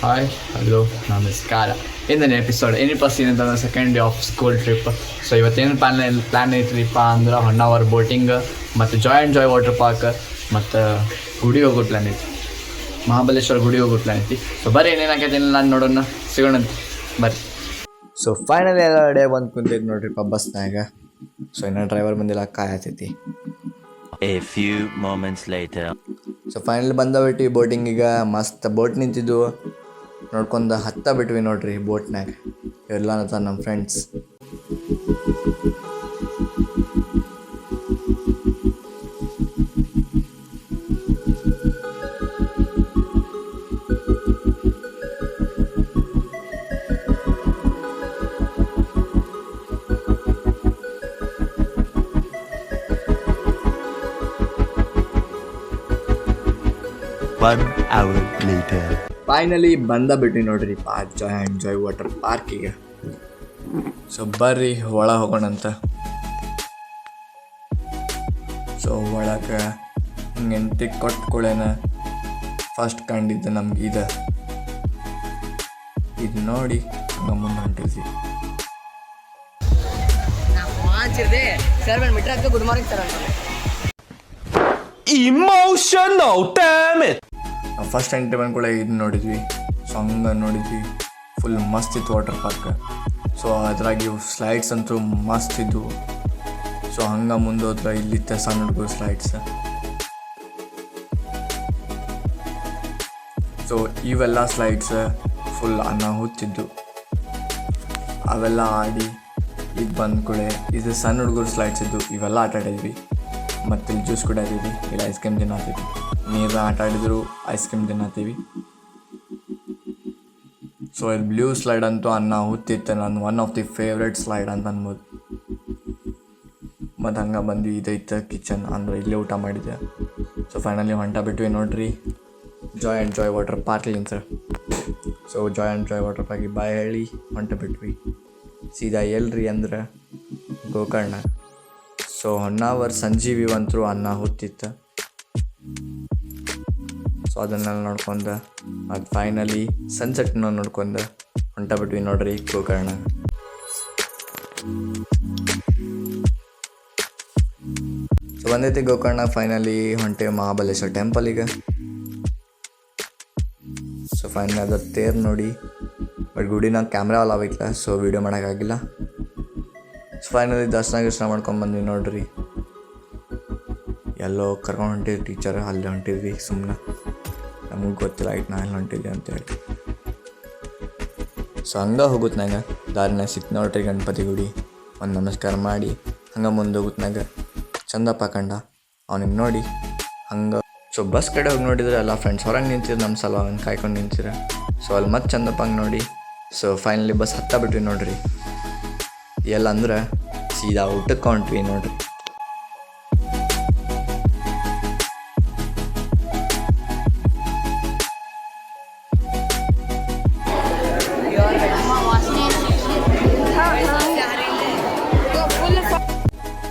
Hi hello ನಮಸ್ಕಾರ. ಇಂದಿನ episode ಏನಪ್ಪ ಸೀನ್ ಅಂತಂದ್ರೆ second day of school trip. So ಇವತ್ತೇನು ಪ್ಲ್ಯಾನ್ ಐತ್ರಿಪ್ಪ ಅಂದ್ರೆ ಹೊನ್ನಾವರ್ ಬೋಟಿಂಗ್ ಮತ್ತು ಜಾಯ್ ವಾಟರ್ ಪಾರ್ಕ್ ಮತ್ತು ಗುಡಿ ಹೋಗೋ ಪ್ಲ್ಯಾನ್ ಐತಿ. ಮಹಾಬಲೇಶ್ವರ ಗುಡಿ ಹೋಗೋ ಪ್ಲ್ಯಾನ್ ಐತಿ. ಸೊ ಬರ್ರಿ ಏನೇನಾಗೈತೆ ಏನಿಲ್ಲ ನಾನು ನೋಡೋಣ, ಸಿಗೋಣ ಬರ್ರಿ. ಸೊ ಫೈನಲಿ ಎಲ್ಲ ಡೇ ಬಂದು ಕುಂತೈತಿ ನೋಡ್ರಿಪ್ಪ ಬಸ್ನಾಗ. ಸೊ ಇನ್ನು ಡ್ರೈವರ್ ಬಂದಿಲ್ಲ, ಕಾಯತೈತಿ. A few moments later. So final ಬಂದಬಿಟ್ಟು ಬೋಟಿಂಗಿಗೆ ಮಸ್ತ್ ಬೋಟ್ ನಿಂತಿದ್ದು ನೋಡ್ಕೊಂಡು ಬಿಟ್ವಿ ನೋಡ್ರಿ ಬೋಟ್ನಾಗ. ಎಲ್ಲ ನಮ್ಮ friends. One hour later. Finally ಬಂದಬಿಟ್ವಿ ನೋಡ್ರಿ ಜಾಯ್ ವಾಟರ್ ಪಾರ್ಕಿಗೆ. ಸೊ ಬರ್ರಿ ಒಳಗೆ ಹೋಗೋಣಂತ. ಸೊ ಒಳಗೆ ಎಂಟ್ರಿ ಕೊಟ್ಕೊಳ್ಳೇನ ಫಸ್ಟ್ ಕಂಡಿದ್ದು ನಮ್ಗೆ ಇದು ನೋಡಿ ಹಂಗೆ ಮುಂದೆ ಹೊಂಟಿದ್ವಿ. Good morning sir. Emotional, damn it. ನಾವು ಫಸ್ಟ್ ಎಂಟ್ರಿ ಬಂದ್ಕೊಳ್ಳೆ ಇದು ನೋಡಿದ್ವಿ. ಸೊ ಹಂಗೆ ನೋಡಿದ್ವಿ, ಫುಲ್ ಮಸ್ತ್ ಇತ್ತು ವಾಟರ್ ಪಾರ್ಕ್. ಸೊ ಅದ್ರಾಗಿ ಸ್ಲೈಡ್ಸ್ ಅಂತೂ ಮಸ್ತ್ ಇದ್ವು. ಸೊ ಹಂಗೆ ಮುಂದೆ ಹೋದ್ರೆ ಇಲ್ಲಿತ್ತ ಸಣ್ಣ ಹುಡುಗರು ಸ್ಲೈಡ್ಸ್. ಸೊ ಇವೆಲ್ಲ ಸ್ಲೈಡ್ಸ್ ಫುಲ್ ಅನಾಹುತಿದ್ದು, ಅವೆಲ್ಲ ಆಡಿ ಇದು ಬಂದ್ಕೊಳ್ಳೆ ಇದು ಸಣ್ಣ ಹುಡುಗರು ಸ್ಲೈಡ್ಸ್ ಇದ್ದು, ಇವೆಲ್ಲ ಆಟ ಆಡಿದ್ವಿ. ಮತ್ತು ಇಲ್ಲಿ ಜ್ಯೂಸ್ ಕುಡಿಯತ್ತೀವಿ, ಇಲ್ಲಿ ಐಸ್ ಕ್ರೀಮ್ ತಿನ್ನತ್ತೀವಿ, ನೀರು ಆಟ ಆಡಿದ್ರು ಐಸ್ ಕ್ರೀಮ್ ತಿನ್ನತ್ತೀವಿ. ಸೊ ಇಲ್ಲಿ ಬ್ಲೂ ಸ್ಲೈಡ್ ಅಂತೂ ಹುತ್ತಿತ್ತು, ನಾನು one of the favourite slide ಅಂತ ಅನ್ಬೋದು. ಮತ್ತು ಹಂಗೆ ಬಂದ್ವಿ, ಇದೈತೆ ಕಿಚನ್ ಅಂದ್ರೆ ಇಲ್ಲೇ ಊಟ ಮಾಡಿದ್ದೆ. ಸೊ ಫೈನಲಿ ಬಿಟ್ವಿ ನೋಡ್ರಿ ಜಾಯ್ ವಾಟರ್ ಪಾರ್ಕ್ಲಿಂದ. ಸೊ ಜಾಯ್ ವಾಟರ್ ಪಾರ್ಕಿಗೆ ಬಾಯ್ ಹೇಳಿ ಬಿಟ್ವಿ. ಸೀದಾ ಎಲ್ರಿ ಅಂದ್ರೆ ಗೋಕರ್ಣ. ಸೊ ಹೊನ್ನಾವರ್ ಸಂಜೀವಿ ಅಂತೂ ಹುತ್ತಿತ್ತು. ಸೊ ಅದನ್ನೆಲ್ಲ ನೋಡ್ಕೊಂಡು ಅದು ಫೈನಲಿ ಸನ್ಸೆಟ್ನ ನೋಡ್ಕೊಂಡು ಬಿಟ್ವಿ ನೋಡ್ರಿ ಗೋಕರ್ಣ. ಸೊ ಬಂದೈತಿ ಗೋಕರ್ಣ. ಫೈನಲಿ ಹೊಂಟೇವಿ ಮಹಾಬಲೇಶ್ವರ ಟೆಂಪಲಿಗೆ. ಸೊ ಫೈನಲಿ ಅದ್ರ ತೇರು ನೋಡಿ, ಬಟ್ ಗುಡಿನಾಗ ಕ್ಯಾಮ್ರಾ ಅಲಾವ್ ಐತಲ್ಲ, ಸೊ ವೀಡಿಯೋ ಮಾಡೋಕ್ಕಾಗಿಲ್ಲ. ಸೊ ಫೈನಲಿ ದರ್ಶನ ಮಾಡ್ಕೊಂಡ್ಬಂದ್ವಿ ನೋಡ್ರಿ. ಎಲ್ಲೋ ಕರ್ಕೊಂಡು ಹೊಂಟಿದ್ವಿ ಟೀಚರ್, ಅಲ್ಲಿ ಹೊಂಟಿದ್ವಿ ಸುಮ್ಮನೆ, ನಮಗೆ ಗೊತ್ತಿಲ್ಲ ಆಯ್ತು ನಾ ಎಲ್ಲಿ ಹೊಂಟಿದ್ವಿ ಅಂತೇಳಿ. ಸೊ ಹಂಗೆ ಹೋಗುತ್ನಾಗ ದಾರಿನಾಗ ಸಿಕ್ತು ನೋಡ್ರಿ ಗಣಪತಿ ಗುಡಿ. ಒಂದು ನಮಸ್ಕಾರ ಮಾಡಿ ಹಂಗೆ ಮುಂದೆ ಹೋಗುತ್ನಾಗ ಚಂದಪ್ಪ ಕಂಡ, ಅವನಿಗೆ ನೋಡಿ ಹಂಗೆ. ಸೊ ಬಸ್ ಕಡೆ ಹೋಗಿ ನೋಡಿದ್ರೆ ಎಲ್ಲ ಫ್ರೆಂಡ್ಸ್ ಹೊರಗೆ ನಿಂತಿದ್ರು, ನಮ್ಮ ಸಲ ಅವ್ನು ಕಾಯ್ಕೊಂಡು ನಿಂತಿರ. ಸೊ ಅಲ್ಲಿ ಮತ್ತೆ ಚಂದಪ್ಪಂಗೆ ನೋಡಿ. ಸೊ ಫೈನಲಿ ಬಸ್ ಬಿಟ್ವಿ ನೋಡ್ರಿ. ಎಲ್ಲ ಅಂದ್ರೆ ಸೀದಾ ಊಟಕ್ಕೆ ಹೊಂಟ್ವಿ ನೋಡ್ರಿ.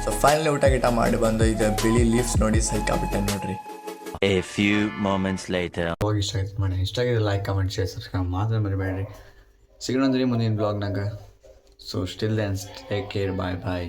ಸೊ ಫೈನಲಿ ಊಟ ಮಾಡಿ ಬಂದು ಇದು ಬಿಳಿ ಲೀವ್ಸ್ ನೋಡಿ ಸೈಕಾಬಿಟ್ಟೆ ನೋಡ್ರಿ. A few moments later. ಹೋಗಿ ಇಷ್ಟ ಆಯ್ತು ಮಾಡಿ, ಇಷ್ಟ ಆಗಿದೆ ಲೈಕ್ ಕಮೆಂಟ್ ಶೇರ್ ಸಬ್ಸ್ಕ್ರೈಬ್ ಮಾತ್ರ ಮರಿಬೇಡ್ರಿ. ಸಿಗೋಣಂದ್ರಿ ಮುಂದಿನ ಬ್ಲಾಗ್ನಾಗ. So still then take care, bye ಬಾಯ್.